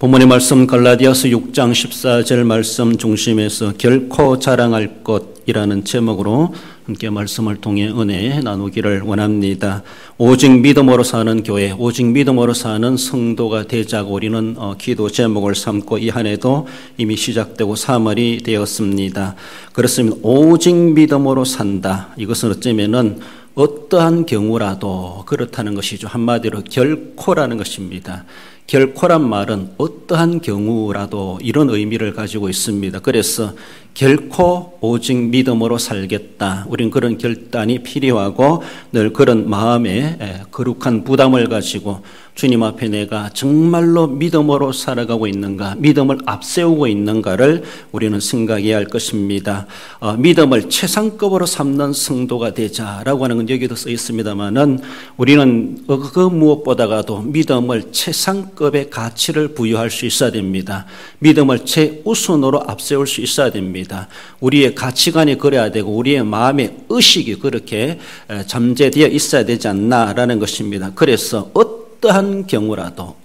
본문의 말씀 갈라디아서 6장 14절 말씀 중심에서 결코 자랑할 것이라는 제목으로 함께 말씀을 통해 은혜 나누기를 원합니다. 오직 믿음으로 사는 교회, 오직 믿음으로 사는 성도가 되자고 우리는 기도 제목을 삼고 이 한 해도 이미 시작되고 3월이 되었습니다. 그렇습니다. 오직 믿음으로 산다. 이것은 어쩌면은 어떠한 경우라도 그렇다는 것이죠. 한마디로 결코라는 것입니다. 결코란 말은 어떠한 경우라도 이런 의미를 가지고 있습니다. 그래서 결코 오직 믿음으로 살겠다. 우린 그런 결단이 필요하고 늘 그런 마음에 거룩한 부담을 가지고 주님 앞에 내가 정말로 믿음으로 살아가고 있는가, 믿음을 앞세우고 있는가를 우리는 생각해야 할 것입니다. 믿음을 최상급으로 삼는 성도가 되자라고 하는 건 여기도 써 있습니다만은 우리는 그 무엇보다가도 믿음을 최상급의 가치를 부여할 수 있어야 됩니다. 믿음을 최우선으로 앞세울 수 있어야 됩니다. 우리의 가치관이 그래야 되고 우리의 마음의 의식이 그렇게 잠재되어 있어야 되지 않나라는 것입니다. 그래서 어떠한 경우라도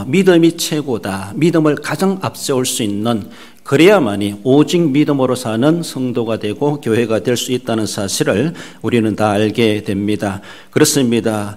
믿음이 최고다. 믿음을 가장 앞세울 수 있는, 그래야만이 오직 믿음으로 사는 성도가 되고 교회가 될 수 있다는 사실을 우리는 다 알게 됩니다. 그렇습니다.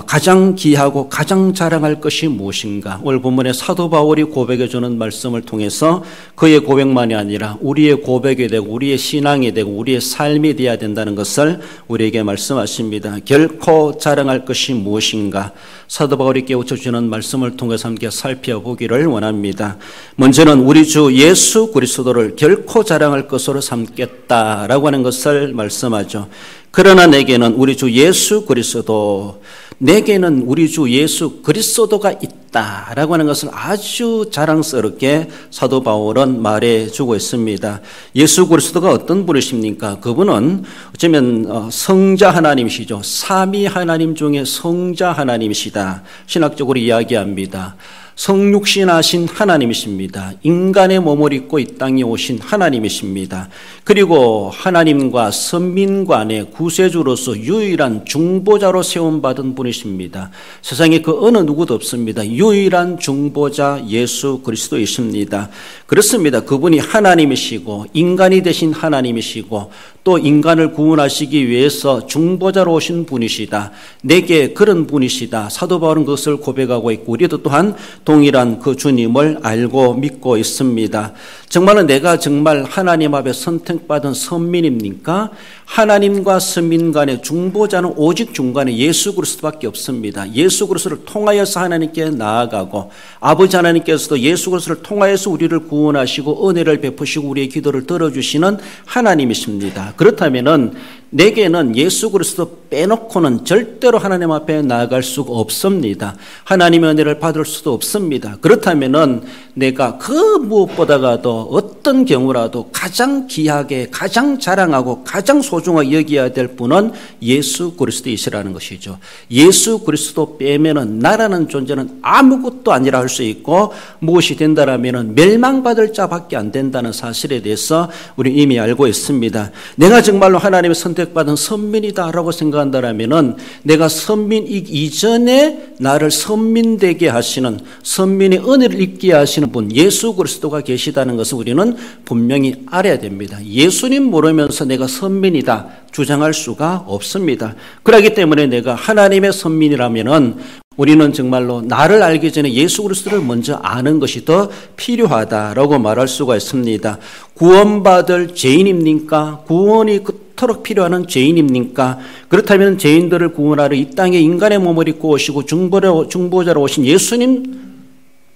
가장 귀하고 가장 자랑할 것이 무엇인가? 오늘 본문에 사도 바울이 고백해 주는 말씀을 통해서 그의 고백만이 아니라 우리의 고백이 되고 우리의 신앙이 되고 우리의 삶이 되어야 된다는 것을 우리에게 말씀하십니다. 결코 자랑할 것이 무엇인가? 사도 바울이 깨우쳐 주는 말씀을 통해서 함께 살펴보기를 원합니다. 먼저는 우리 주 예수 그리스도를 결코 자랑할 것으로 삼겠다라고 하는 것을 말씀하죠. 그러나 내게는 우리 주 예수 그리스도, 내게는 우리 주 예수 그리스도가 있다라고 하는 것을 아주 자랑스럽게 사도 바울은 말해주고 있습니다. 예수 그리스도가 어떤 분이십니까? 그분은 어쩌면 성자 하나님이시죠. 삼위 하나님 중에 성자 하나님이시다. 신학적으로 이야기합니다. 성육신하신 하나님이십니다. 인간의 몸을 입고 이 땅에 오신 하나님이십니다. 그리고 하나님과 선민 간의 구세주로서 유일한 중보자로 세움받은 분이십니다. 세상에 그 어느 누구도 없습니다. 유일한 중보자 예수 그리스도이십니다. 그렇습니다. 그분이 하나님이시고 인간이 되신 하나님이시고 또 인간을 구원하시기 위해서 중보자로 오신 분이시다. 내게 그런 분이시다. 사도 바울은 그것을 고백하고 있고 우리도 또한 동일한 그 주님을 알고 믿고 있습니다. 정말로 내가 정말 하나님 앞에 선택받은 선민입니까? 하나님과 선민 간의 중보자는 오직 중간에 예수 그리스도밖에 없습니다. 예수 그리스도를 통하여서 하나님께 나아가고 아버지 하나님께서도 예수 그리스도를 통하여서 우리를 구원하시고 은혜를 베푸시고 우리의 기도를 들어주시는 하나님이십니다. 그렇다면은 내게는 예수 그리스도 빼놓고는 절대로 하나님 앞에 나아갈 수가 없습니다. 하나님의 은혜를 받을 수도 없습니다. 그렇다면은 내가 그 무엇보다가도 어떤 경우라도 가장 귀하게 가장 자랑하고 가장 소중하게 여겨야 될 분은 예수 그리스도이시라는 것이죠. 예수 그리스도 빼면은 나라는 존재는 아무것도 아니라 할 수 있고 무엇이 된다라면은 멸망받을 자밖에 안 된다는 사실에 대해서 우리 이미 알고 있습니다. 내가 정말로 하나님의 선택받은 선민이다라고 생각한다라면은 내가 선민이기 이전에 나를 선민되게 하시는, 선민의 은혜를 입게 하시는 분 예수 그리스도가 계시다는 것을 우리는 분명히 알아야 됩니다. 예수님 모르면서 내가 선민이다 주장할 수가 없습니다. 그렇기 때문에 내가 하나님의 선민이라면은 우리는 정말로 나를 알기 전에 예수 그리스도를 먼저 아는 것이 더 필요하다라고 말할 수가 있습니다. 구원받을 죄인입니까? 구원이 그토록 필요한 죄인입니까? 그렇다면 죄인들을 구원하러 이 땅에 인간의 몸을 입고 오시고 중보자로 오신 예수님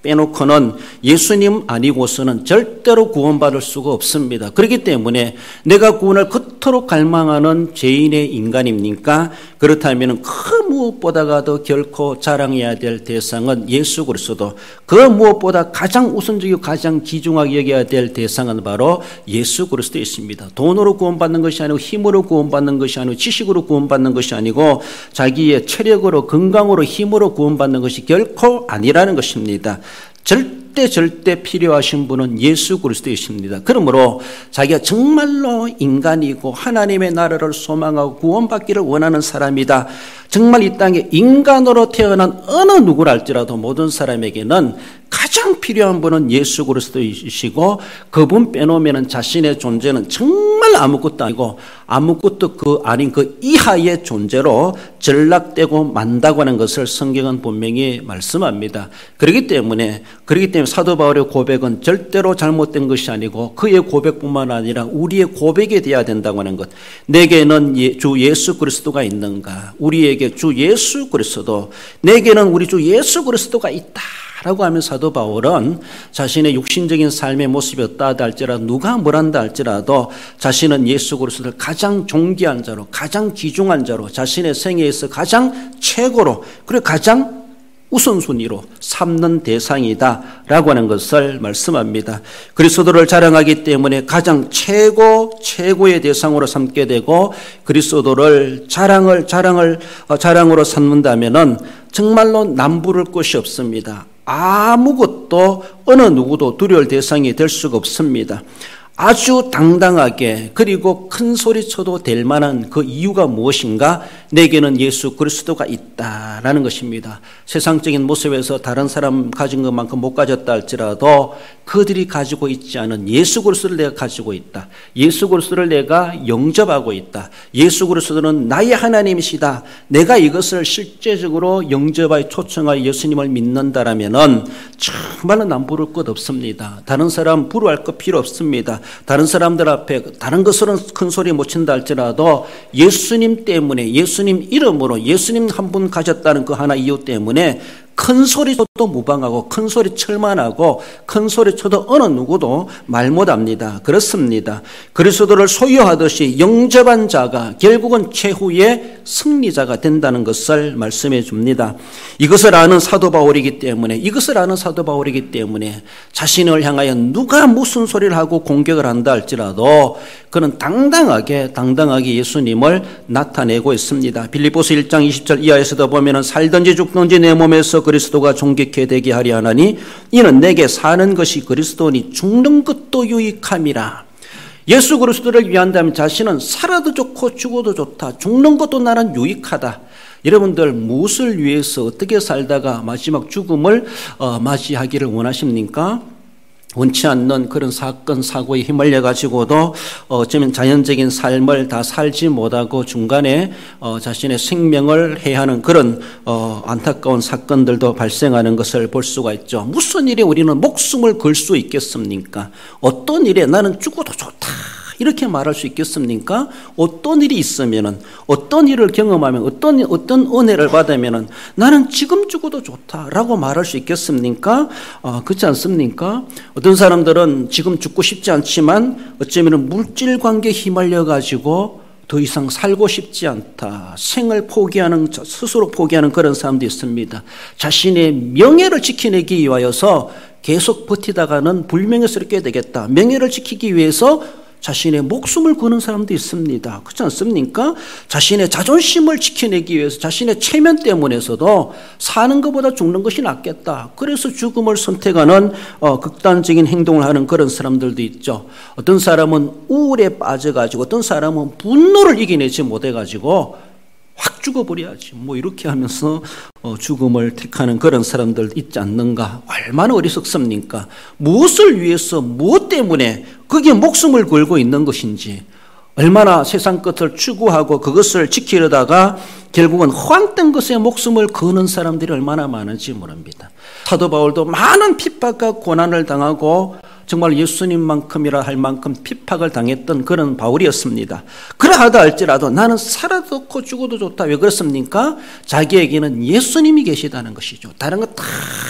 빼놓고는 예수님 아니고서는 절대로 구원받을 수가 없습니다. 그렇기 때문에 내가 구원을 그토록 갈망하는 죄인의 인간입니까? 그렇다면 그 무엇보다가도 결코 자랑해야 될 대상은 예수 그리스도, 그 무엇보다 가장 우선적이고 가장 귀중하게 여겨야 될 대상은 바로 예수 그리스도이십니다. 돈으로 구원받는 것이 아니고 힘으로 구원받는 것이 아니고 지식으로 구원받는 것이 아니고 자기의 체력으로 건강으로 힘으로 구원받는 것이 결코 아니라는 것입니다. 절대 절대 필요하신 분은 예수 그리스도이십니다. 그러므로 자기가 정말로 인간이고 하나님의 나라를 소망하고 구원받기를 원하는 사람이다. 정말 이 땅에 인간으로 태어난 어느 누구랄지라도 모든 사람에게는 가장 필요한 분은 예수 그리스도이시고 그분 빼놓으면 자신의 존재는 정말 아무것도 아니고 아무것도 아닌 그 이하의 존재로 전락되고 만다고 하는 것을 성경은 분명히 말씀합니다. 그렇기 때문에 사도 바울의 고백은 절대로 잘못된 것이 아니고 그의 고백뿐만 아니라 우리의 고백이 되어야 된다고 하는 것. 내게는 주 예수 그리스도가 있는가? 우리에게 주 예수 그리스도, 내게는 우리 주 예수 그리스도가 있다 라고 하면 사도 바울은 자신의 육신적인 삶의 모습이 어떠하다 할지라도 누가 뭐란다 할지라도 자신은 예수 그리스도를 가장 존귀한 자로, 가장 귀중한 자로, 자신의 생애에서 가장 최고로, 그리고 가장 우선순위로 삼는 대상이다 라고 하는 것을 말씀합니다. 그리스도를 자랑하기 때문에 가장 최고의 대상으로 삼게 되고 그리스도를 자랑으로 삼는다면은 정말로 남부를 것이 없습니다. 아무것도 어느 누구도 두려울 대상이 될 수가 없습니다. 아주 당당하게 그리고 큰 소리쳐도 될 만한 그 이유가 무엇인가? 내게는 예수 그리스도가 있다라는 것입니다. 세상적인 모습에서 다른 사람 가진 것만큼 못 가졌다 할지라도 그들이 가지고 있지 않은 예수 그리스도를 내가 가지고 있다. 예수 그리스도를 내가 영접하고 있다. 예수 그리스도는 나의 하나님이시다. 내가 이것을 실제적으로 영접하여 초청하여 예수님을 믿는다라면은 정말로 남부를 것 없습니다. 다른 사람 부러워할 것 필요 없습니다. 다른 사람들 앞에 다른 것으로는 큰 소리 못 친다 할지라도 예수님 때문에, 예수님 이름으로, 예수님 한 분 가졌다는 그 하나 이유 때문에 큰 소리 쳐도 무방하고 큰 소리 칠만하고 큰 소리 쳐도 어느 누구도 말 못합니다. 그렇습니다. 그리스도를 소유하듯이 영접한 자가 결국은 최후의 승리자가 된다는 것을 말씀해 줍니다. 이것을 아는 사도 바울이기 때문에 자신을 향하여 누가 무슨 소리를 하고 공격을 한다 할지라도 그는 당당하게 예수님을 나타내고 있습니다. 빌립보서 1장 20절 이하에서도 보면은 살든지 죽든지 내 몸에서 그리스도가 존귀케 되게 하리 하나니 이는 내게 사는 것이 그리스도니 죽는 것도 유익함이라. 예수 그리스도를 위한다면 자신은 살아도 좋고 죽어도 좋다. 죽는 것도 나는 유익하다. 여러분들 무엇을 위해서 어떻게 살다가 마지막 죽음을 맞이하기를 원하십니까? 원치 않는 그런 사건, 사고에 휘말려 가지고도 어쩌면 자연적인 삶을 다 살지 못하고 중간에 자신의 생명을 해하는 그런 안타까운 사건들도 발생하는 것을 볼 수가 있죠. 무슨 일에 우리는 목숨을 걸 수 있겠습니까? 어떤 일에 나는 죽어도 좋다 이렇게 말할 수 있겠습니까? 어떤 일이 있으면은, 어떤 일을 경험하면, 어떤 은혜를 받으면은 나는 지금 죽어도 좋다라고 말할 수 있겠습니까? 그렇지 않습니까? 어떤 사람들은 지금 죽고 싶지 않지만 어쩌면 물질 관계에 휘말려 가지고 더 이상 살고 싶지 않다. 생을 포기하는, 스스로 포기하는 그런 사람도 있습니다. 자신의 명예를 지켜내기 위하여서 계속 버티다가는 불명예스럽게 되겠다. 명예를 지키기 위해서 자신의 목숨을 거는 사람도 있습니다. 그렇지 않습니까? 자신의 자존심을 지켜내기 위해서 자신의 체면 때문에서도 사는 것보다 죽는 것이 낫겠다. 그래서 죽음을 선택하는 극단적인 행동을 하는 그런 사람들도 있죠. 어떤 사람은 우울에 빠져가지고 어떤 사람은 분노를 이겨내지 못해가지고 확 죽어버려야지 뭐 이렇게 하면서 죽음을 택하는 그런 사람들 있지 않는가? 얼마나 어리석습니까? 무엇을 위해서 무엇 때문에 그게 목숨을 걸고 있는 것인지 얼마나 세상 것을 추구하고 그것을 지키려다가 결국은 허황된 것에 목숨을 거는 사람들이 얼마나 많은지 모릅니다. 사도 바울도 많은 핍박과 고난을 당하고 정말 예수님만큼이라 할 만큼 핍박을 당했던 그런 바울이었습니다. 그러하다 할지라도 나는 살아도 좋고 죽어도 좋다. 왜 그렇습니까? 자기에게는 예수님이 계시다는 것이죠. 다른 거 다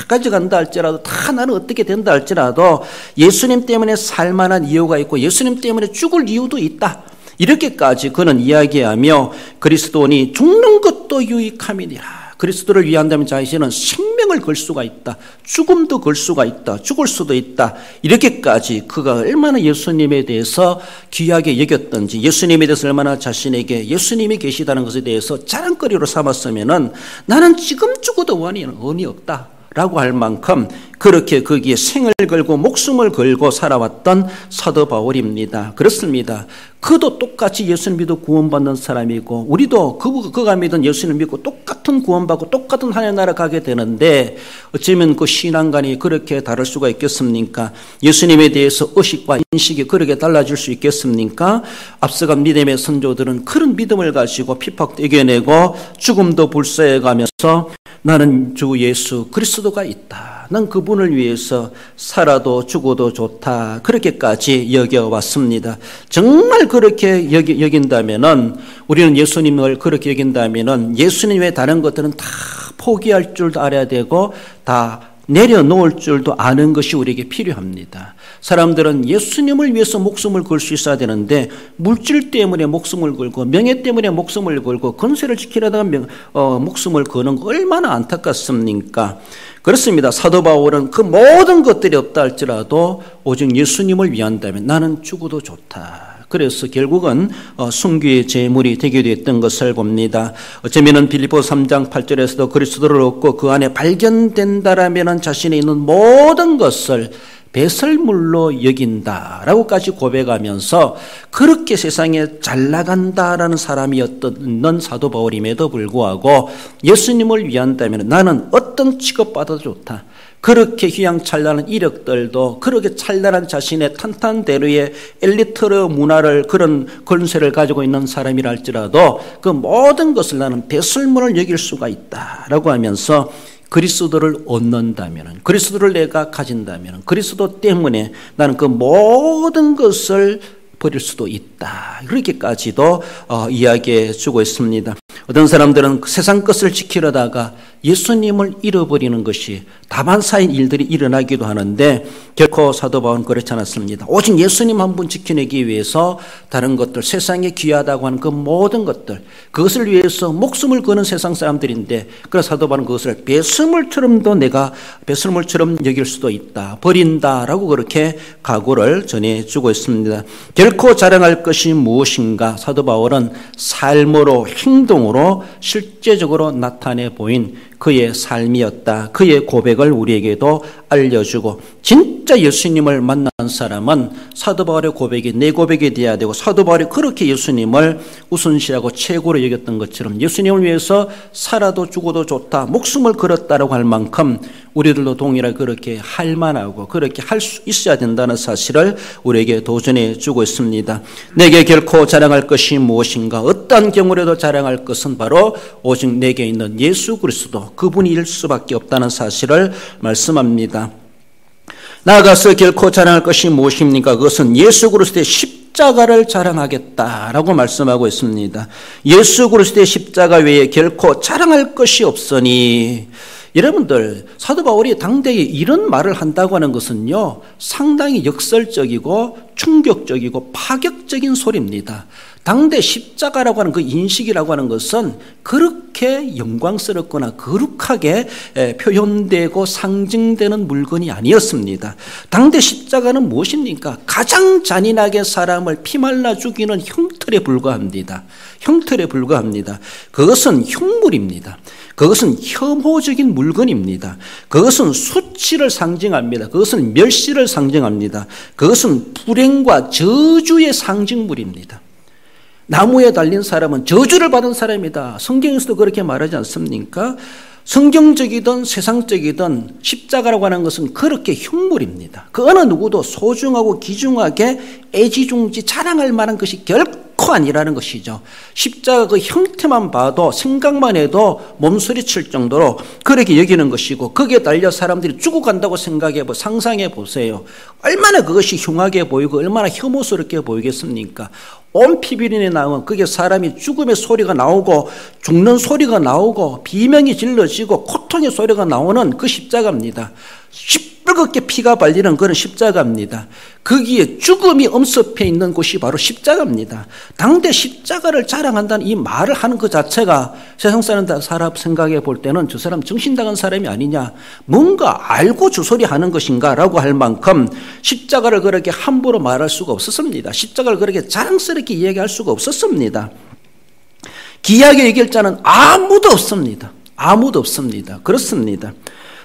가져간다 할지라도 다 나는 어떻게 된다 할지라도 예수님 때문에 살만한 이유가 있고 예수님 때문에 죽을 이유도 있다. 이렇게까지 그는 이야기하며 그리스도니 죽는 것도 유익함이니라. 그리스도를 위한다면 자신은 생명을 걸 수가 있다. 죽음도 걸 수가 있다. 죽을 수도 있다. 이렇게까지 그가 얼마나 예수님에 대해서 귀하게 여겼던지 예수님에 대해서 얼마나 자신에게 예수님이 계시다는 것에 대해서 자랑거리로 삼았으면은 나는 지금 죽어도 원이 없다. 라고 할 만큼 그렇게 거기에 생을 걸고 목숨을 걸고 살아왔던 사도 바울입니다. 그렇습니다. 그도 똑같이 예수를 믿어 구원받는 사람이고 우리도 그가 믿은 예수를 믿고 똑같은 구원받고 똑같은 하나님 나라 가게 되는데 어쩌면 그 신앙관이 그렇게 다를 수가 있겠습니까? 예수님에 대해서 의식과 인식이 그렇게 달라질 수 있겠습니까? 앞서간 믿음의 선조들은 그런 믿음을 가지고 핍박도 이겨내고 죽음도 불사해가면서 나는 주 예수 그리스도가 있다. 난 그분을 위해서 살아도 죽어도 좋다. 그렇게까지 여겨왔습니다. 정말 그렇게 여긴다면은 우리는 예수님을 그렇게 여긴다면은 예수님 외에 다른 것들은 다 포기할 줄도 알아야 되고 다 내려놓을 줄도 아는 것이 우리에게 필요합니다. 사람들은 예수님을 위해서 목숨을 걸 수 있어야 되는데 물질 때문에 목숨을 걸고 명예 때문에 목숨을 걸고 권세를 지키려다가 목숨을 거는 거 얼마나 안타깝습니까? 그렇습니다. 사도 바울은 그 모든 것들이 없다 할지라도 오직 예수님을 위한다면 나는 죽어도 좋다. 그래서 결국은 순교의 제물이 되게 됐던 것을 봅니다. 어쩌면 빌립보 3장 8절에서도 그리스도를 얻고 그 안에 발견된다라면 자신이 있는 모든 것을 배설물로 여긴다라고까지 고백하면서 그렇게 세상에 잘 나간다라는 사람이었던 사도 바울임에도 불구하고 예수님을 위한다면 나는 어떤 취급받아도 좋다. 그렇게 휘황찬란한 이력들도 그렇게 찬란한 자신의 탄탄대로의 엘리트의 문화를 그런 권세를 가지고 있는 사람이라 할지라도 그 모든 것을 나는 배설물을 여길 수가 있다라고 하면서 그리스도를 얻는다면, 그리스도를 내가 가진다면, 그리스도 때문에 나는 그 모든 것을 버릴 수도 있다. 그렇게까지도 이야기해 주고 있습니다. 어떤 사람들은 세상 것을 지키려다가 예수님을 잃어버리는 것이 다반사인 일들이 일어나기도 하는데 결코 사도 바울은 그렇지 않았습니다. 오직 예수님 한 분 지켜내기 위해서 다른 것들, 세상에 귀하다고 하는 그 모든 것들, 그것을 위해서 목숨을 거는 세상 사람들인데 그래서 사도 바울은 그것을 배설물처럼도 내가 배설물처럼 여길 수도 있다. 버린다라고 그렇게 각오를 전해주고 있습니다. 결코 자랑할 것이 무엇인가? 사도 바울은 삶으로 행동으로 실제적으로 나타내 보인 그의 삶이었다. 그의 고백을 우리에게도 알려주고 진짜 예수님을 만난 사람은 사도 바울의 고백이 내 고백이 되어야 되고 사도 바울이 그렇게 예수님을 우선시하고 최고로 여겼던 것처럼 예수님을 위해서 살아도 죽어도 좋다. 목숨을 걸었다라고 할 만큼 우리들도 동일하게 그렇게 할 만하고 그렇게 할 수 있어야 된다는 사실을 우리에게 도전해 주고 있습니다. 내게 결코 자랑할 것이 무엇인가? 어떠한 경우라도 자랑할 것은 바로 오직 내게 있는 예수 그리스도 그분일 수밖에 없다는 사실을 말씀합니다. 나아가서 결코 자랑할 것이 무엇입니까? 그것은 예수 그리스도의 십자가를 자랑하겠다라고 말씀하고 있습니다. 예수 그리스도의 십자가 외에 결코 자랑할 것이 없으니 여러분들 사도 바울이 당대에 이런 말을 한다고 하는 것은요 상당히 역설적이고 충격적이고 파격적인 소리입니다. 당대 십자가라고 하는 그 인식이라고 하는 것은 그렇게 영광스럽거나 거룩하게 표현되고 상징되는 물건이 아니었습니다. 당대 십자가는 무엇입니까? 가장 잔인하게 사람을 피말라 죽이는 형틀에 불과합니다. 형틀에 불과합니다. 그것은 흉물입니다. 그것은 혐오적인 물건입니다. 그것은 수치를 상징합니다. 그것은 멸시를 상징합니다. 그것은 불행과 저주의 상징물입니다. 나무에 달린 사람은 저주를 받은 사람이다. 성경에서도 그렇게 말하지 않습니까? 성경적이든 세상적이든 십자가라고 하는 것은 그렇게 흉물입니다. 그 어느 누구도 소중하고 귀중하게 애지중지 자랑할 만한 것이 결코 아니라는 것이죠. 십자가 그 형태만 봐도 생각만 해도 몸소리칠 정도로 그렇게 여기는 것이고 거기에 달려 사람들이 죽어간다고 상상해 보세요. 얼마나 그것이 흉하게 보이고 얼마나 혐오스럽게 보이겠습니까? 온 피비린내 나오면 그게 사람이 죽음의 소리가 나오고 죽는 소리가 나오고 비명이 질러지고 고통의 소리가 나오는 그 십자가입니다. 시뻘겋게 피가 발리는 그런 십자가입니다. 거기에 죽음이 엄습해 있는 곳이 바로 십자가입니다. 당대 십자가를 자랑한다는 이 말을 하는 그 자체가 세상 사람 생각해 볼 때는 저 사람 정신당한 사람이 아니냐, 뭔가 알고 주소리 하는 것인가 라고 할 만큼 십자가를 그렇게 함부로 말할 수가 없었습니다. 십자가를 그렇게 자랑스럽게 이야기할 수가 없었습니다. 귀하게 얘기할 자는 아무도 없습니다. 아무도 없습니다. 그렇습니다.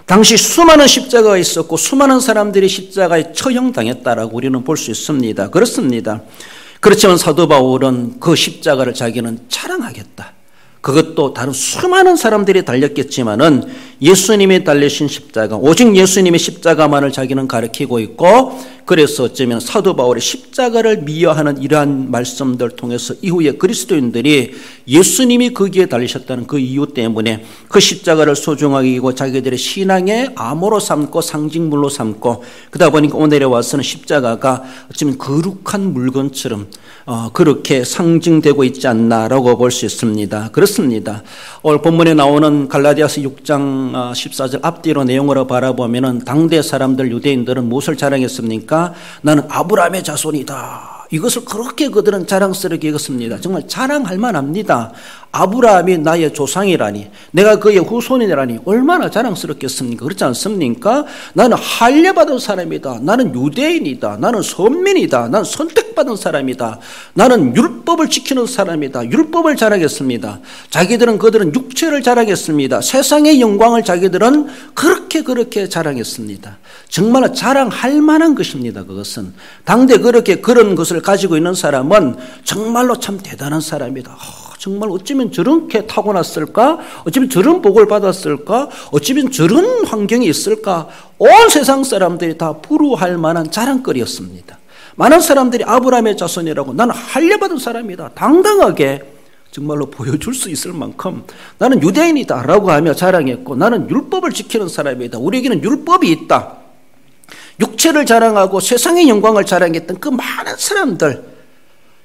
당시 수많은 십자가가 있었고 수많은 사람들이 십자가에 처형당했다라고 우리는 볼 수 있습니다. 그렇습니다. 그렇지만 사도 바울은 그 십자가를 자기는 자랑하겠다. 그것도 다른 수많은 사람들이 달렸겠지만은 예수님이 달리신 십자가, 오직 예수님의 십자가만을 자기는 가리키고 있고, 그래서 어쩌면 사도 바울의 십자가를 미화하는 이러한 말씀들 통해서 이후에 그리스도인들이 예수님이 거기에 달리셨다는 그 이유 때문에 그 십자가를 소중하게 여기고 자기들의 신앙의 암호로 삼고 상징물로 삼고, 그러다 보니까 오늘에 와서는 십자가가 어쩌면 거룩한 물건처럼 그렇게 상징되고 있지 않나라고 볼 수 있습니다. 그렇습니다. 오늘 본문에 나오는 갈라디아서 6장 14절 앞뒤로 내용으로 바라보면은 당대 사람들 유대인들은 무엇을 자랑했습니까? 나는 아브라함의 자손이다. 이것을 그렇게 그들은 자랑스럽게 여겼습니다. 정말 자랑할 만합니다. 아브라함이 나의 조상이라니, 내가 그의 후손이라니 얼마나 자랑스럽겠습니까? 그렇지 않습니까? 나는 할례받은 사람이다. 나는 유대인이다. 나는 선민이다. 나는 선택받은 사람이다. 나는 율법을 지키는 사람이다. 율법을 자랑했습니다. 그들은 육체를 자랑했습니다. 세상의 영광을 자기들은 그렇게 자랑했습니다. 정말 자랑할 만한 것입니다. 그것은 당대 그런 것을 가지고 있는 사람은 정말로 참 대단한 사람이다. 정말 어쩌면 저렇게 타고났을까? 어쩌면 저런 복을 받았을까? 어쩌면 저런 환경이 있을까? 온 세상 사람들이 다 부러워할 만한 자랑거리였습니다. 많은 사람들이 아브라함의 자손이라고, 나는 할례받은 사람이다, 당당하게 정말로 보여줄 수 있을 만큼 나는 유대인이다 라고 하며 자랑했고, 나는 율법을 지키는 사람이다, 우리에게는 율법이 있다, 육체를 자랑하고 세상의 영광을 자랑했던 그 많은 사람들,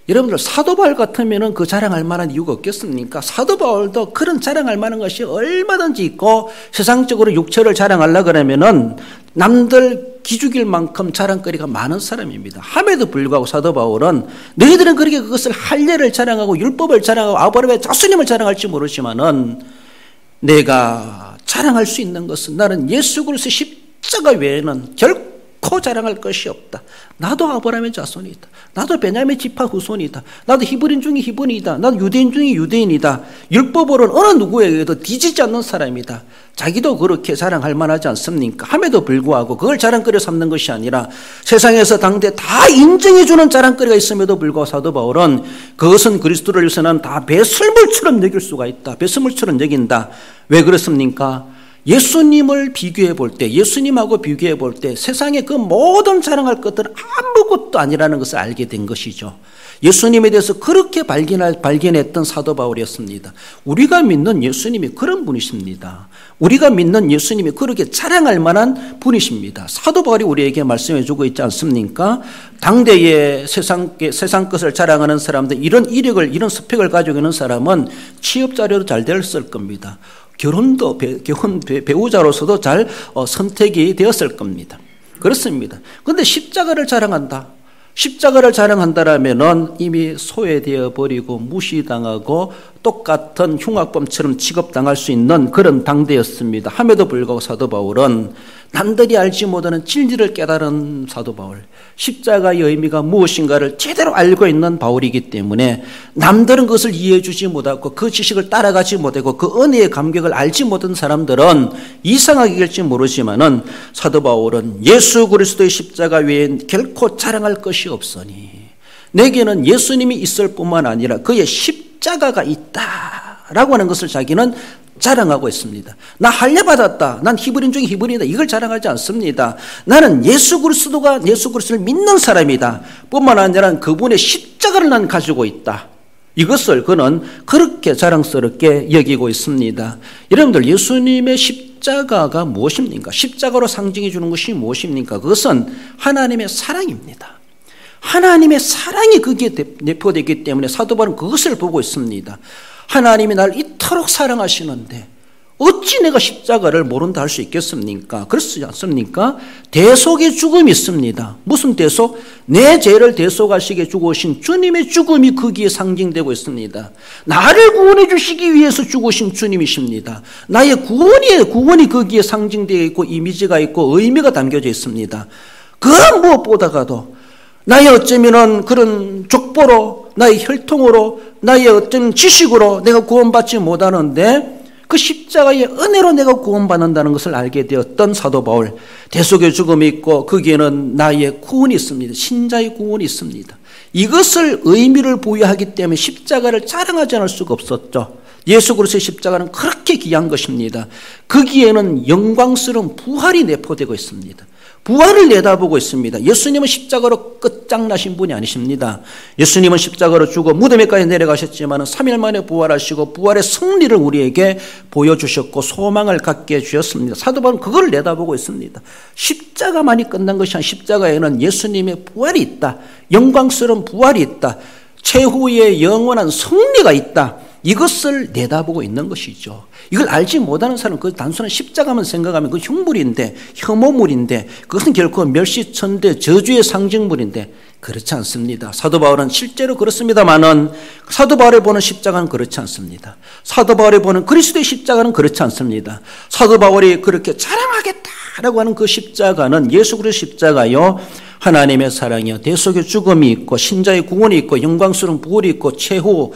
여러분들 사도 바울 같으면 그 자랑할 만한 이유가 없겠습니까? 사도 바울도 그런 자랑할 만한 것이 얼마든지 있고, 세상적으로 육체를 자랑하려고 그러면은 남들 기죽일 만큼 자랑거리가 많은 사람입니다. 함에도 불구하고 사도 바울은 너희들은 그렇게 그것을 할례를 자랑하고 율법을 자랑하고 아브라함의 자손임을 자랑할지 모르지만은 내가 자랑할 수 있는 것은 나는 예수 그리스도의 십자가 외에는 결코 자랑할 것이 없다. 나도 아브라함의 자손이다. 나도 베냐민 지파 후손이다. 나도 히브리인 중에 히브리이다. 나도 유대인 중에 유대인이다. 율법으로는 어느 누구에게도 뒤지지 않는 사람이다. 자기도 그렇게 자랑할 만하지 않습니까? 함에도 불구하고 그걸 자랑거리 삼는 것이 아니라 세상에서 당대 다 인정해주는 자랑거리가 있음에도 불구하고 사도 바울은 그것은 그리스도를 위해서는 다 배설물처럼 여길 수가 있다. 배설물처럼 여긴다. 왜 그렇습니까? 예수님을 비교해 볼 때, 예수님하고 비교해 볼 때 세상의 그 모든 자랑할 것들은 아무것도 아니라는 것을 알게 된 것이죠. 예수님에 대해서 그렇게 발견했던 사도 바울이었습니다. 우리가 믿는 예수님이 그런 분이십니다. 우리가 믿는 예수님이 그렇게 자랑할 만한 분이십니다. 사도 바울이 우리에게 말씀해 주고 있지 않습니까? 당대의 세상 것을 자랑하는 사람들, 이런 이력을, 이런 스펙을 가지고 있는 사람은 취업 자료도 잘 됐을 겁니다. 결혼도 배우자로서도 잘 선택이 되었을 겁니다. 그렇습니다. 그런데 십자가를 자랑한다. 십자가를 자랑한다라면은 이미 소외되어 버리고 무시당하고 똑같은 흉악범처럼 취급당할 수 있는 그런 당대였습니다. 함에도 불구하고 사도 바울은 남들이 알지 못하는 진리를 깨달은 사도 바울, 십자가의 의미가 무엇인가를 제대로 알고 있는 바울이기 때문에 남들은 그것을 이해해 주지 못하고 그 지식을 따라가지 못하고 그 은혜의 감격을 알지 못한 사람들은 이상하게 될지 모르지만은 사도 바울은 예수 그리스도의 십자가 외엔 결코 자랑할 것이 없으니 내게는 예수님이 있을 뿐만 아니라 그의 십자가가 있다라고 하는 것을 자기는 자랑하고 있습니다. 나 할례받았다. 난 히브리인 중에 히브리이다. 이걸 자랑하지 않습니다. 나는 예수 그리스도를 믿는 사람이다. 뿐만 아니라 그분의 십자가를 난 가지고 있다. 이것을 그는 그렇게 자랑스럽게 여기고 있습니다. 여러분들, 예수님의 십자가가 무엇입니까? 십자가로 상징해 주는 것이 무엇입니까? 그것은 하나님의 사랑입니다. 하나님의 사랑이 거기에 내포되기 때문에 사도 바울은 그것을 보고 있습니다. 하나님이 나를 이토록 사랑하시는데 어찌 내가 십자가를 모른다 할 수 있겠습니까? 그렇지 않습니까? 대속의 죽음이 있습니다. 무슨 대속? 내 죄를 대속하시게 죽으신 주님의 죽음이 거기에 상징되고 있습니다. 나를 구원해 주시기 위해서 죽으신 주님이십니다. 나의 구원이 거기에 상징되어 있고 이미지가 있고 의미가 담겨져 있습니다. 그 무엇보다가도 나의 어쩌면은 그런 족보로, 나의 혈통으로, 나의 어떤 지식으로 내가 구원받지 못하는데 그 십자가의 은혜로 내가 구원받는다는 것을 알게 되었던 사도 바울, 대속의 죽음이 있고 거기에는 나의 구원이 있습니다. 신자의 구원이 있습니다. 이것을 의미를 부여하기 때문에 십자가를 자랑하지 않을 수가 없었죠. 예수 그리스도의 십자가는 그렇게 귀한 것입니다. 거기에는 영광스러운 부활이 내포되고 있습니다. 부활을 내다보고 있습니다. 예수님은 십자가로 끝장나신 분이 아니십니다. 예수님은 십자가로 죽어 무덤에까지 내려가셨지만 3일 만에 부활하시고 부활의 승리를 우리에게 보여주셨고 소망을 갖게 해주셨습니다. 사도 바울은 그걸 내다보고 있습니다. 십자가만이 끝난 것이 아니라 십자가에는 예수님의 부활이 있다. 영광스러운 부활이 있다. 최후의 영원한 승리가 있다. 이것을 내다보고 있는 것이죠. 이걸 알지 못하는 사람은 그 단순한 십자가만 생각하면 그 흉물인데, 혐오물인데, 그것은 결코 멸시천대 저주의 상징물인데 그렇지 않습니다. 사도 바울은 실제로 그렇습니다만은 사도 바울이 보는 십자가는 그렇지 않습니다. 사도 바울이 보는 그리스도의 십자가는 그렇지 않습니다. 사도 바울이 그렇게 자랑하겠다라고 하는 그 십자가는 예수 그리스도 십자가요, 하나님의 사랑이요, 대속의 죽음이 있고 신자의 구원이 있고 영광스러운 부활이 있고 최후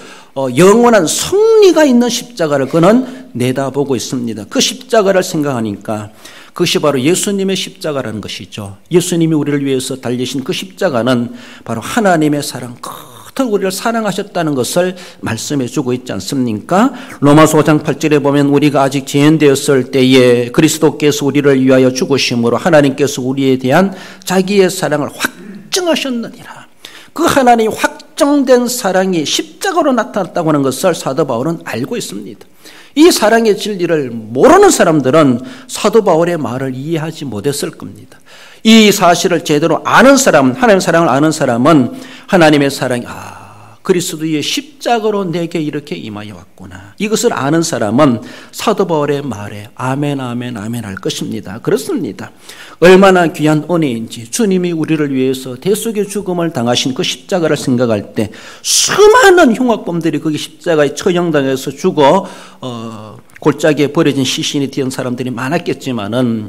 영원한 승리가 있는 십자가를 그는 내다보고 있습니다. 그 십자가를 생각하니까 그것이 바로 예수님의 십자가라는 것이죠. 예수님이 우리를 위해서 달리신 그 십자가는 바로 하나님의 사랑, 그토록 우리를 사랑하셨다는 것을 말씀해 주고 있지 않습니까? 로마서 5장 8절에 보면 우리가 아직 죄인되었을 때에 그리스도께서 우리를 위하여 죽으심으로 하나님께서 우리에 대한 자기의 사랑을 확증하셨느니라. 그 하나님이 확정된 사랑이 십자가로 나타났다고 하는 것을 사도 바울은 알고 있습니다. 이 사랑의 진리를 모르는 사람들은 사도 바울의 말을 이해하지 못했을 겁니다. 이 사실을 제대로 아는 사람, 하나님의 사랑을 아는 사람은 하나님의 사랑이 그리스도의 십자가로 내게 이렇게 임하여 왔구나. 이것을 아는 사람은 사도 바울의 말에 아멘 아멘 아멘 할 것입니다. 그렇습니다. 얼마나 귀한 은혜인지 주님이 우리를 위해서 대속의 죽음을 당하신 그 십자가를 생각할 때 수많은 흉악범들이 거기 십자가에 처형당해서 죽어 골짜기에 버려진 시신이 되은 사람들이 많았겠지만은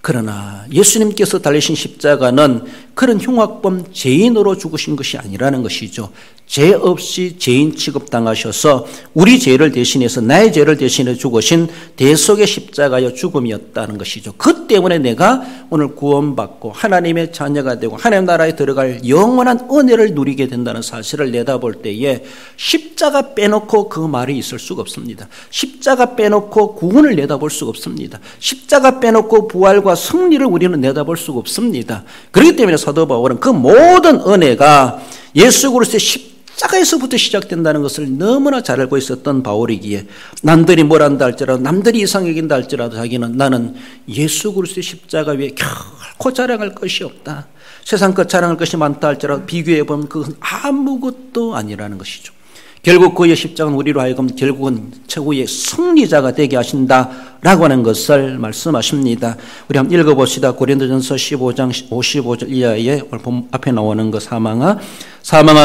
그러나 예수님께서 달리신 십자가는 그런 흉악범 죄인으로 죽으신 것이 아니라는 것이죠. 죄 없이 죄인 취급당하셔서 우리 죄를 대신해서 나의 죄를 대신해 죽으신 대속의 십자가여 죽음이었다는 것이죠. 그 때문에 내가 오늘 구원받고 하나님의 자녀가 되고 하나님 나라에 들어갈 영원한 은혜를 누리게 된다는 사실을 내다볼 때에 십자가 빼놓고 그 말이 있을 수가 없습니다. 십자가 빼놓고 구원을 내다볼 수가 없습니다. 십자가 빼놓고 부활과 승리를 우리는 내다볼 수가 없습니다. 그렇기 때문에 사도 바울은 그 모든 은혜가 예수 그리스도의 십자가에서부터 시작된다는 것을 너무나 잘 알고 있었던 바울이기에 남들이 뭘 한다 할지라도 남들이 이상 여긴다 할지라도 자기는 나는 예수 그리스도의 십자가 위에 결코 자랑할 것이 없다. 세상 것 자랑할 것이 많다 할지라도 비교해보면 그것은 아무것도 아니라는 것이죠. 결국 그의 십자가는 우리로 하여금 결국은 최후의 승리자가 되게 하신다라고 하는 것을 말씀하십니다. 우리 한번 읽어봅시다. 고린도전서 15장 55절 이하에 앞에 나오는 거 사망아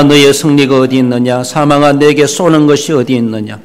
너의 승리가 어디 있느냐? 사망아 내게 쏘는 것이 어디 있느냐?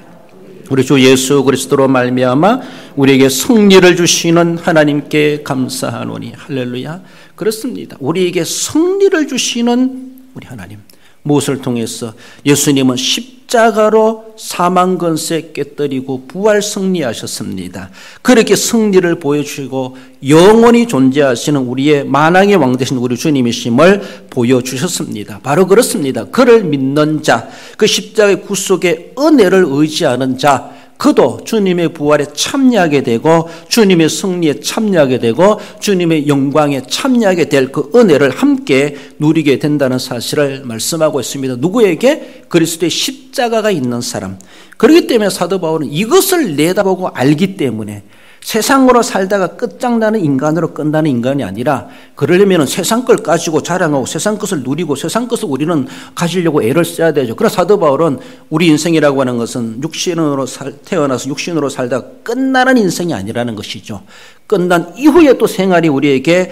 우리 주 예수 그리스도로 말미암아 우리에게 승리를 주시는 하나님께 감사하노니. 할렐루야. 그렇습니다. 우리에게 승리를 주시는 우리 하나님. 무엇을 통해서? 예수님은 십자가로 사망 권세 깨뜨리고 부활 승리하셨습니다. 그렇게 승리를 보여주시고 영원히 존재하시는 우리의 만왕의 왕 되신 우리 주님이심을 보여주셨습니다. 바로 그렇습니다. 그를 믿는 자, 그 십자가의 구속의 은혜를 의지하는 자, 그도 주님의 부활에 참여하게 되고 주님의 승리에 참여하게 되고 주님의 영광에 참여하게 될 그 은혜를 함께 누리게 된다는 사실을 말씀하고 있습니다. 누구에게? 그리스도의 십자가가 있는 사람. 그렇기 때문에 사도 바울은 이것을 내다보고 알기 때문에 세상으로 살다가 끝장나는 인간으로 끝나는 인간이 아니라 그러려면 세상 걸 가지고 자랑하고 세상 것을 누리고 세상 것을 우리는 가지려고 애를 써야 되죠. 그래서 사도 바울은 우리 인생이라고 하는 것은 육신으로 태어나서 육신으로 살다가 끝나는 인생이 아니라는 것이죠. 끝난 이후에 또 생활이 우리에게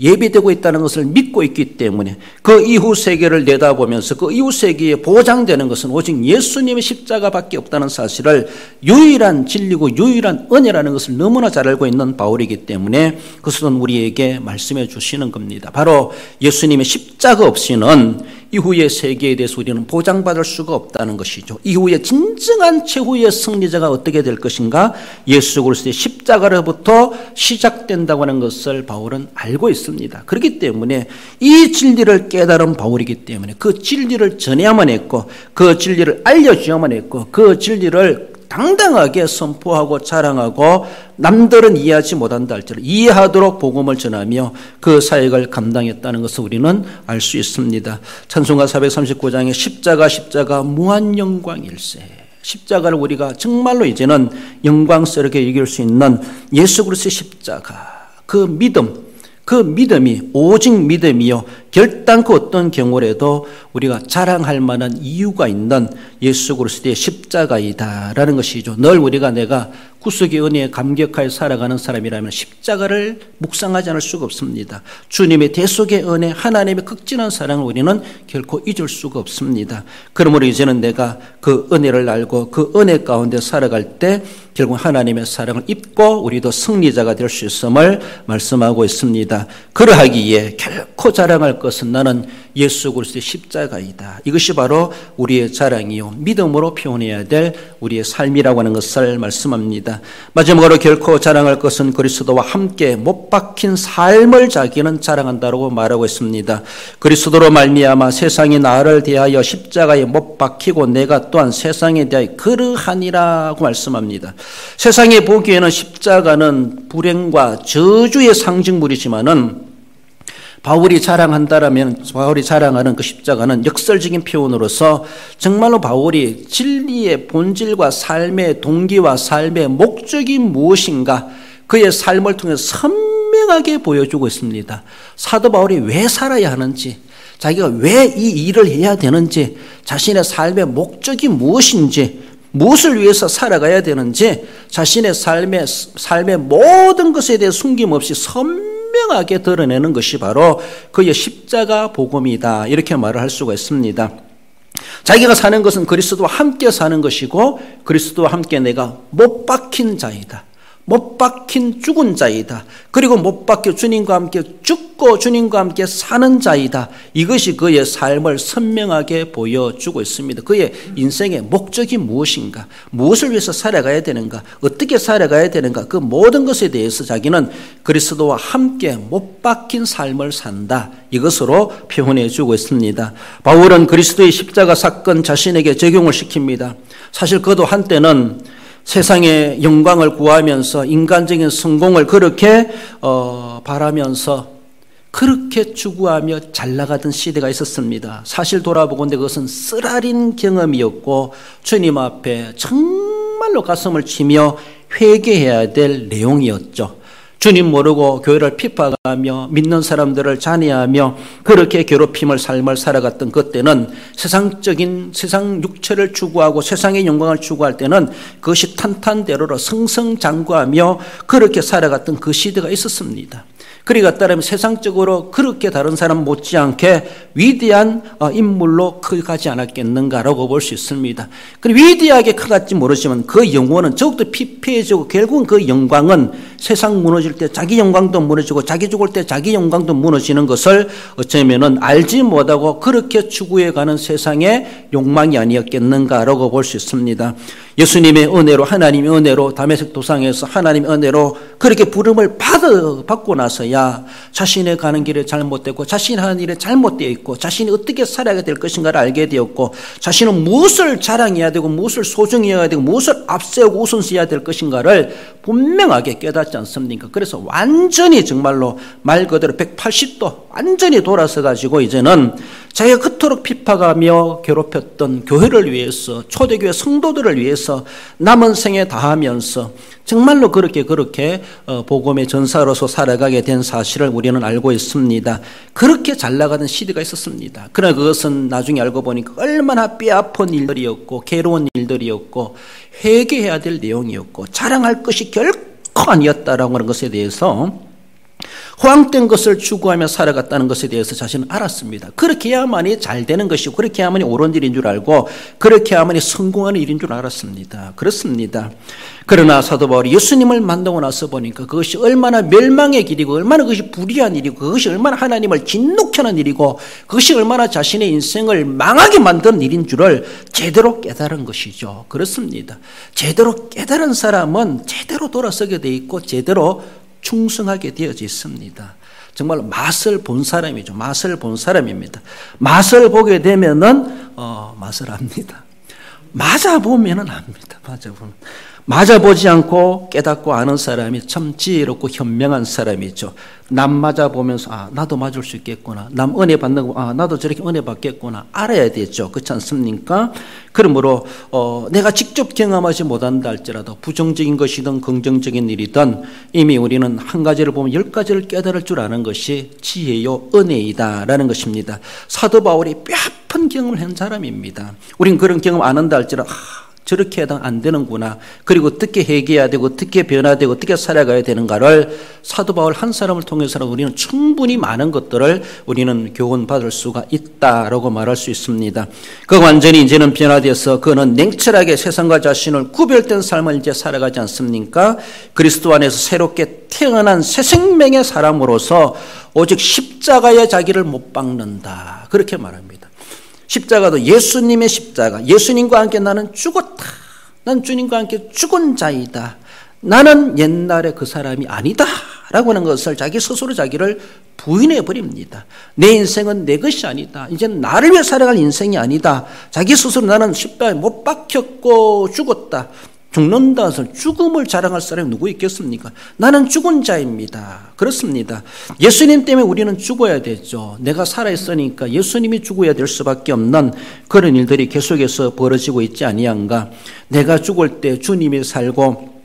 예비되고 있다는 것을 믿고 있기 때문에 그 이후 세계를 내다보면서 그 이후 세계에 보장되는 것은 오직 예수님의 십자가밖에 없다는 사실을 유일한 진리고 유일한 은혜라는 것을 너무나 잘 알고 있는 바울이기 때문에 그것은 우리에게 말씀해 주시는 겁니다. 바로 예수님의 십자가 없이는 이후의 세계에 대해서 우리는 보장받을 수가 없다는 것이죠. 이후에 진정한 최후의 승리자가 어떻게 될 것인가? 예수 그리스도의 십자가로부터 시작된다고 하는 것을 바울은 알고 있습니다. 그렇기 때문에 이 진리를 깨달은 바울이기 때문에 그 진리를 전해야만 했고, 그 진리를 알려줘야만 했고, 그 진리를 당당하게 선포하고 자랑하고 남들은 이해하지 못한다 할지라도 이해하도록 복음을 전하며 그 사역을 감당했다는 것을 우리는 알 수 있습니다. 찬송가 439장에 십자가 무한 영광일세. 십자가를 우리가 정말로 이제는 영광스럽게 여길 수 있는 예수 그리스도의 십자가, 그 믿음이 오직 믿음이요 결단코 어떤 경우라도 우리가 자랑할 만한 이유가 있는 예수 그리스도의 십자가이다라는 것이죠. 늘 우리가 내가 구속의 은혜에 감격하여 살아가는 사람이라면 십자가를 묵상하지 않을 수가 없습니다. 주님의 대속의 은혜, 하나님의 극진한 사랑을 우리는 결코 잊을 수가 없습니다. 그러므로 이제는 내가 그 은혜를 알고 그 은혜 가운데 살아갈 때 결국 하나님의 사랑을 입고 우리도 승리자가 될 수 있음을 말씀하고 있습니다. 그러하기에 결코 자랑할 것은 나는 예수 그리스도의 십자가이다. 이것이 바로 우리의 자랑이요 믿음으로 표현해야 될 우리의 삶이라고 하는 것을 말씀합니다. 마지막으로 결코 자랑할 것은 그리스도와 함께 못 박힌 삶을 자기는 자랑한다고 말하고 있습니다. 그리스도로 말미암아 세상이 나를 대하여 십자가에 못 박히고 내가 또한 세상에 대하여 그러하니라고 말씀합니다. 세상에 보기에는 십자가는 불행과 저주의 상징물이지만은 바울이 자랑하는 그 십자가는 역설적인 표현으로서 정말로 바울이 진리의 본질과 삶의 동기와 삶의 목적이 무엇인가 그의 삶을 통해서 선명하게 보여주고 있습니다. 사도 바울이 왜 살아야 하는지, 자기가 왜 이 일을 해야 되는지, 자신의 삶의 목적이 무엇인지, 무엇을 위해서 살아가야 되는지 자신의 삶의 모든 것에 대해 숨김없이 선명하게 드러내는 것이 바로 그의 십자가 복음이다. 이렇게 말을 할 수가 있습니다. 자기가 사는 것은 그리스도와 함께 사는 것이고 그리스도와 함께 내가 못 박힌 자이다. 못 박힌 죽은 자이다. 그리고 못 박혀 주님과 함께 죽고 주님과 함께 사는 자이다. 이것이 그의 삶을 선명하게 보여주고 있습니다. 그의 인생의 목적이 무엇인가, 무엇을 위해서 살아가야 되는가, 어떻게 살아가야 되는가, 그 모든 것에 대해서 자기는 그리스도와 함께 못 박힌 삶을 산다. 이것으로 표현해 주고 있습니다. 바울은 그리스도의 십자가 사건 자신에게 적용을 시킵니다. 사실 그도 한때는 세상의 영광을 구하면서 인간적인 성공을 그렇게 바라면서 그렇게 추구하며 잘 나가던 시대가 있었습니다. 사실 돌아보건대 그것은 쓰라린 경험이었고 주님 앞에 정말로 가슴을 치며 회개해야 될 내용이었죠. 주님 모르고 교회를 핍박하며 믿는 사람들을 잔해하며 그렇게 괴롭힘을 삶을 살아갔던 그때는 세상 육체를 추구하고 세상의 영광을 추구할 때는 그것이 탄탄대로로 승승장구하며 그렇게 살아갔던 그 시대가 있었습니다. 그리고 따르면 세상적으로 그렇게 다른 사람 못지않게 위대한 인물로 커가지 않았겠는가라고 볼 수 있습니다. 그리고 위대하게 커갔지 모르지만 그 영혼은 더욱더 피폐해지고 결국은 그 영광은 세상 무너질 때 자기 영광도 무너지고 자기 죽을 때 자기 영광도 무너지는 것을 어쩌면은 알지 못하고 그렇게 추구해가는 세상의 욕망이 아니었겠는가라고 볼 수 있습니다. 예수님의 은혜로, 하나님의 은혜로 다메섹 도상에서 하나님의 은혜로 그렇게 부름을 받고 나서야 자신의 가는 길에 잘못됐고 자신이 하는 일에 잘못되어 있고 자신이 어떻게 살아야 될 것인가를 알게 되었고 자신은 무엇을 자랑해야 되고 무엇을 소중히 해야 되고 무엇을 앞세우고 우선시해야 될 것인가를 분명하게 깨닫지 않습니까? 그래서 완전히 정말로 말 그대로 180도 완전히 돌아서 가지고 이제는 자기가 그토록 핍박하며 괴롭혔던 교회를 위해서 초대교회 성도들을 위해서 남은 생에 다하면서 정말로 그렇게 복음의 전사로서 살아가게 된 사실을 우리는 알고 있습니다. 그렇게 잘 나가던 시대가 있었습니다. 그러나 그것은 나중에 알고 보니까 얼마나 뼈아픈 일들이었고 괴로운 일들이었고 회개해야 될 내용이었고 자랑할 것이 결코 아니었다라고 하는 것에 대해서 허황된 것을 추구하며 살아갔다는 것에 대해서 자신은 알았습니다. 그렇게 해야만이 잘 되는 것이고 그렇게 해야만이 옳은 일인 줄 알고 그렇게 해야만이 성공하는 일인 줄 알았습니다. 그렇습니다. 그러나 사도 바울이 예수님을 만나고 나서 보니까 그것이 얼마나 멸망의 길이고 얼마나 그것이 불의한 일이고 그것이 얼마나 하나님을 진노케 하는 일이고 그것이 얼마나 자신의 인생을 망하게 만드는 일인 줄을 제대로 깨달은 것이죠. 그렇습니다. 제대로 깨달은 사람은 제대로 돌아서게 돼 있고 제대로 충성하게 되어져 있습니다. 정말 맛을 본 사람이죠. 맛을 본 사람입니다. 맛을 보게 되면은 맛을 압니다. 맞아 보면은 압니다. 맞아 보면. 맞아보지 않고 깨닫고 아는 사람이 참 지혜롭고 현명한 사람이죠. 남 맞아보면서 나도 맞을 수 있겠구나. 남 은혜 받는 거 나도 저렇게 은혜 받겠구나. 알아야 되죠. 그렇지 않습니까? 그러므로 내가 직접 경험하지 못한다 할지라도 부정적인 것이든 긍정적인 일이든 이미 우리는 한 가지를 보면 10가지를 깨달을 줄 아는 것이 지혜요 은혜이다라는 것입니다. 사도 바울이 뼈아픈 경험을 한 사람입니다. 우린 그런 경험 안 한다 할지라도 저렇게 해도 안 되는구나. 그리고 어떻게 해결해야 되고 어떻게 변화되고 어떻게 살아가야 되는가를 사도 바울 한 사람을 통해서는 우리는 충분히 많은 것들을 우리는 교훈받을 수가 있다라고 말할 수 있습니다. 그 완전히 이제는 변화되어서 그는 냉철하게 세상과 자신을 구별된 삶을 이제 살아가지 않습니까? 그리스도 안에서 새롭게 태어난 새 생명의 사람으로서 오직 십자가에 자기를 못 박는다. 그렇게 말합니다. 십자가도 예수님의 십자가, 예수님과 함께 나는 죽었다. 난 주님과 함께 죽은 자이다. 나는 옛날에 그 사람이 아니다 라고 하는 것을 자기 스스로 자기를 부인해 버립니다. 내 인생은 내 것이 아니다. 이제는 나를 위해 살아갈 인생이 아니다. 자기 스스로 나는 십자가에 못 박혔고 죽었다. 죽는다 해서 죽음을 자랑할 사람이 누구 있겠습니까? 나는 죽은 자입니다. 그렇습니다. 예수님 때문에 우리는 죽어야 되죠. 내가 살아있으니까 예수님이 죽어야 될 수밖에 없는 그런 일들이 계속해서 벌어지고 있지 아니한가. 내가 죽을 때 주님이 살고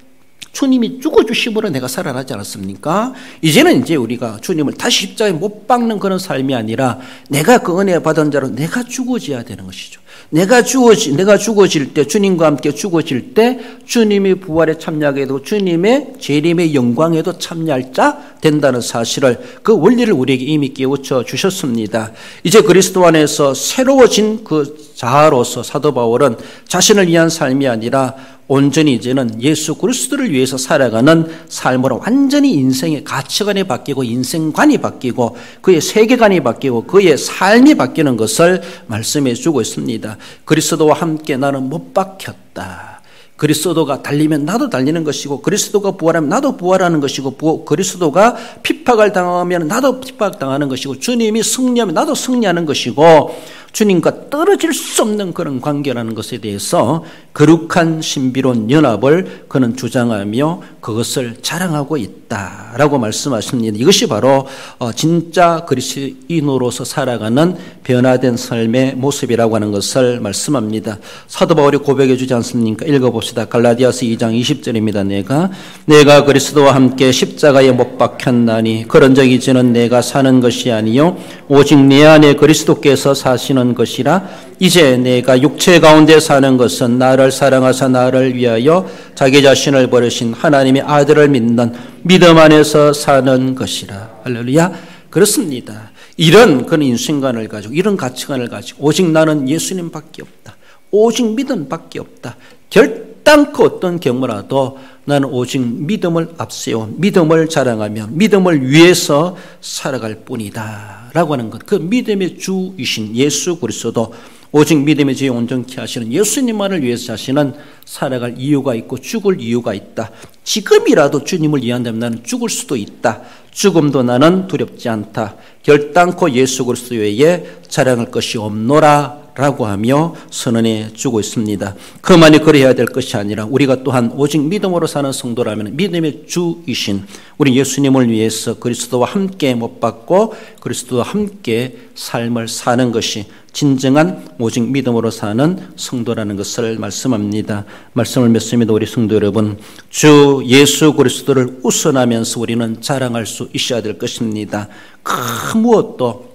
주님이 죽어주심으로 내가 살아나지 않았습니까? 이제는 이제 우리가 주님을 다시 십자가에 못 박는 그런 삶이 아니라 내가 그 은혜 받은 자로 내가 죽어져야 되는 것이죠. 내가 죽어질 때, 주님과 함께 죽어질 때 주님의 부활에 참여하게 되고 주님의 재림의 영광에도 참여할 자 된다는 사실을, 그 원리를 우리에게 이미 깨우쳐 주셨습니다. 이제 그리스도 안에서 새로워진 그 자아로서 사도 바울은 자신을 위한 삶이 아니라 온전히 이제는 예수 그리스도를 위해서 살아가는 삶으로 완전히 인생의 가치관이 바뀌고 인생관이 바뀌고 그의 세계관이 바뀌고 그의 삶이 바뀌는 것을 말씀해 주고 있습니다. 그리스도와 함께 나는 못 박혔다. 그리스도가 달리면 나도 달리는 것이고 그리스도가 부활하면 나도 부활하는 것이고 그리스도가 핍박을 당하면 나도 핍박당하는 것이고 주님이 승리하면 나도 승리하는 것이고 주님과 떨어질 수 없는 그런 관계라는 것에 대해서 거룩한 신비로운 연합을 그는 주장하며 그것을 자랑하고 있다라고 말씀하십니다. 이것이 바로 진짜 그리스도인으로서 살아가는 변화된 삶의 모습이라고 하는 것을 말씀합니다. 사도 바울이 고백해 주지 않습니까? 읽어봅시다. 갈라디아서 2장 20절입니다. 내가 그리스도와 함께 십자가에 못 박혔나니 그런즉 이제는 내가 사는 것이 아니요 오직 내 안에 그리스도께서 사시는 것이라. 이제 내가 육체 가운데 사는 것은 나를 사랑하사 나를 위하여 자기 자신을 버리신 하나님의 아들을 믿는 믿음 안에서 사는 것이라. 할렐루야. 그렇습니다. 이런 그런 인생관을 가지고 이런 가치관을 가지고 오직 나는 예수님밖에 없다. 오직 믿음밖에 없다. 결단코 어떤 경우라도 나는 오직 믿음을 앞세워 믿음을 자랑하며 믿음을 위해서 살아갈 뿐이다 라고 하는 것. 그 믿음의 주이신 예수 그리스도, 오직 믿음의 죄 온전케 하시는 예수님만을 위해서 자신은 살아갈 이유가 있고 죽을 이유가 있다. 지금이라도 주님을 위한다면 나는 죽을 수도 있다. 죽음도 나는 두렵지 않다. 결단코 예수 그리스도 외에 자랑할 것이 없노라 라고 하며 선언해 주고 있습니다. 그만이 그래야 될 것이 아니라 우리가 또한 오직 믿음으로 사는 성도라면 믿음의 주이신 우리 예수님을 위해서 그리스도와 함께 못 박고 그리스도와 함께 삶을 사는 것이 진정한 오직 믿음으로 사는 성도라는 것을 말씀합니다. 말씀을 맺습니다. 우리 성도 여러분, 주 예수 그리스도를 우선하면서 우리는 자랑할 수 있어야 될 것입니다. 그 무엇도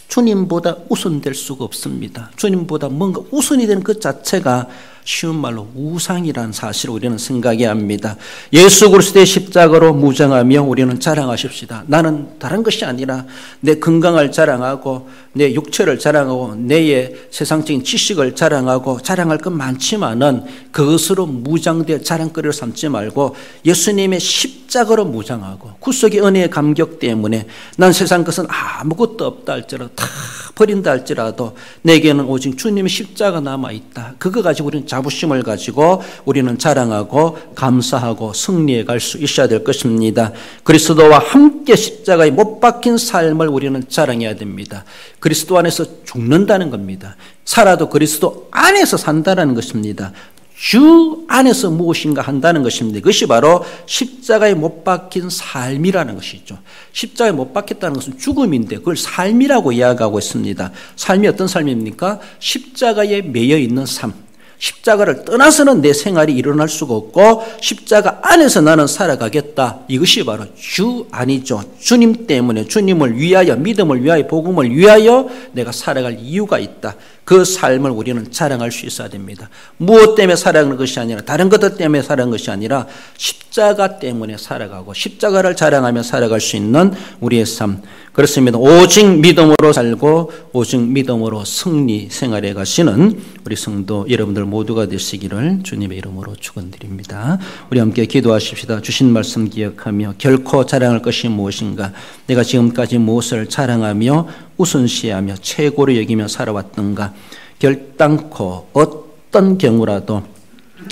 주님보다 우선될 수가 없습니다. 주님보다 뭔가 우선이 되는 그 자체가 쉬운 말로 우상이라는 사실을 우리는 생각해야 합니다. 예수 그리스도의 십자가로 무장하며 우리는 자랑하십시다. 나는 다른 것이 아니라 내 건강을 자랑하고 내 육체를 자랑하고 내 세상적인 지식을 자랑하고 자랑할 것 많지만은 그것으로 무장될 자랑거리를 삼지 말고 예수님의 십자가로 무장하고 구속의 은혜의 감격 때문에 난 세상 것은 아무것도 없다 할지라도 다 버린다 할지라도 내게는 오직 주님의 십자가 남아있다. 그거 가지고 우리는 자부심을 가지고 우리는 자랑하고 감사하고 승리해 갈 수 있어야 될 것입니다. 그리스도와 함께 십자가에 못 박힌 삶을 우리는 자랑해야 됩니다. 그리스도 안에서 죽는다는 겁니다. 살아도 그리스도 안에서 산다는 것입니다. 주 안에서 무엇인가 한다는 것입니다. 그것이 바로 십자가에 못 박힌 삶이라는 것이죠. 십자가에 못 박혔다는 것은 죽음인데 그걸 삶이라고 이야기하고 있습니다. 삶이 어떤 삶입니까? 십자가에 매여 있는 삶. 십자가를 떠나서는 내 생활이 일어날 수가 없고 십자가 안에서 나는 살아가겠다. 이것이 바로 주 안이죠. 주님 때문에 주님을 위하여 믿음을 위하여 복음을 위하여 내가 살아갈 이유가 있다. 그 삶을 우리는 자랑할 수 있어야 됩니다. 무엇 때문에 살아가는 것이 아니라 다른 것들 때문에 살아가는 것이 아니라 십자가 때문에 살아가고 십자가를 자랑하며 살아갈 수 있는 우리의 삶. 그렇습니다. 오직 믿음으로 살고 오직 믿음으로 승리 생활해 가시는 우리 성도 여러분들 모두가 되시기를 주님의 이름으로 축원드립니다. 우리 함께 기도하십시다. 주신 말씀 기억하며 결코 자랑할 것이 무엇인가, 내가 지금까지 무엇을 자랑하며 우선시하며 최고로 여기며 살아왔던가, 결단코 어떤 경우라도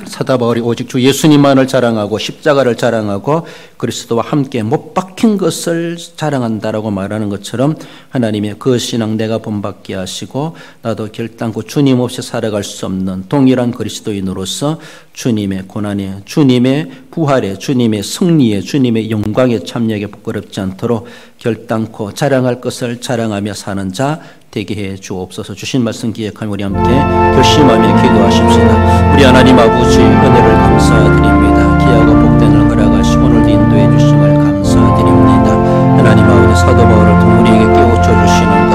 사도 바울이 오직 주 예수님만을 자랑하고 십자가를 자랑하고 그리스도와 함께 못 박힌 것을 자랑한다라고 말하는 것처럼 하나님의 그 신앙 내가 본받게 하시고 나도 결단코 주님 없이 살아갈 수 없는 동일한 그리스도인으로서 주님의 고난에, 주님의 부활에, 주님의 승리에, 주님의 영광에 참여하게 부끄럽지 않도록 결단코 자랑할 것을 자랑하며 사는 자 되게 해 주옵소서. 주신 말씀 기억하며 우리 함께 결심하며 기도하십시다. 우리 하나님 아버지 은혜를 감사드립니다. 귀하고 복된 을 허락하시고 오늘도 인도해 주심을 감사드립니다. 하나님 아버지 사도 바울을 통해 우리에게 깨우쳐 주시는 것,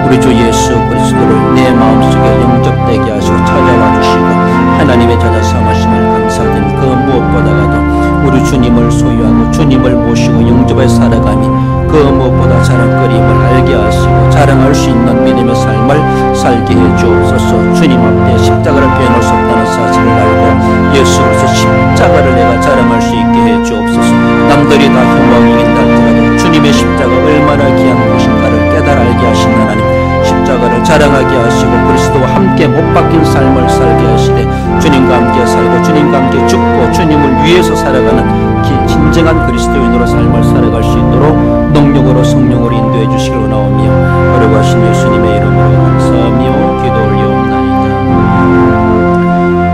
우리 주 예수 그리스도를 내 마음속에 영접되게 하시고 찾아와 주시고 하나님의 자녀 삼으심을 감사드립니다. 그 무엇보다도 우리 주님을 소유하고 주님을 모시고 영접해 살아가며 그 무엇보다 자랑거림을 알게 하시고 자랑할 수 있는 믿음의 삶을 살게 해 주옵소서. 주님 앞에 십자가를 빼놓을 수 없다는 사실을 알고 예수 그리스도 십자가를 내가 자랑할 수 있게 해 주옵소서. 남들이 다 흉왕이 이긴다 할지라도 주님의 십자가 얼마나 귀한 것인가를 깨달아 알게 하신 하나님, 십자가를 자랑하게 하시고 그리스도와 함께 못 박힌 삶을 살게 하시되 주님과 함께 살고 주님과 함께 죽고 주님을 위해서 살아가는 진정한 그리스도인으로 삶을 살아갈 수 있도록 능력으로 성령으로 인도해 주시길 원하오며 거룩하신 예수님의 이름으로 감사하며 기도 올리옵나이다.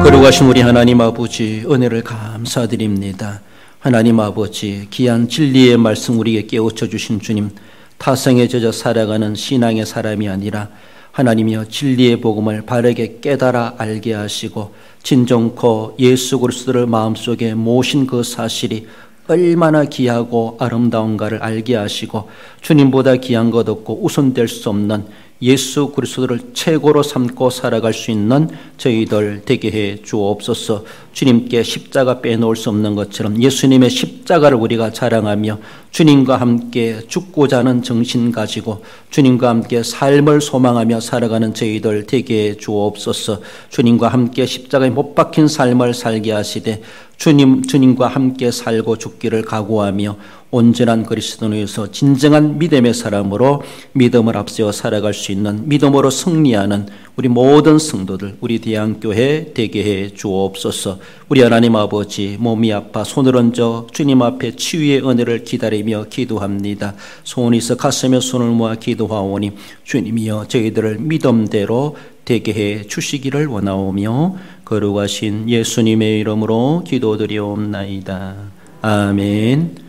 거룩하신 우리 하나님 아버지 은혜를 감사드립니다. 하나님 아버지 귀한 진리의 말씀 우리에게 깨우쳐 주신 주님, 타성에 젖어 살아가는 신앙의 사람이 아니라 하나님이여 진리의 복음을 바르게 깨달아 알게 하시고 진정코 예수 그리스도를 마음속에 모신 그 사실이 얼마나 귀하고 아름다운가를 알게 하시고 주님보다 귀한 것 없고 우선될 수 없는 예수 그리스도를 최고로 삼고 살아갈 수 있는 저희들 되게 해 주옵소서. 주님께 십자가 빼놓을 수 없는 것처럼 예수님의 십자가를 우리가 자랑하며 주님과 함께 죽고자 하는 정신 가지고 주님과 함께 삶을 소망하며 살아가는 저희들 되게 해 주옵소서. 주님과 함께 십자가에 못 박힌 삶을 살게 하시되 주님과 함께 살고 죽기를 각오하며 온전한 그리스도인에서 진정한 믿음의 사람으로 믿음을 앞세워 살아갈 수 있는 믿음으로 승리하는 우리 모든 성도들, 우리 대한교회 되게 해 주옵소서. 우리 하나님 아버지 몸이 아파 손을 얹어 주님 앞에 치유의 은혜를 기다리며 기도합니다. 소원이 있어 가슴에 손을 모아 기도하오니 주님이여 저희들을 믿음대로 되게 해 주시기를 원하오며 거룩하신 예수님의 이름으로 기도드리옵나이다. 아멘.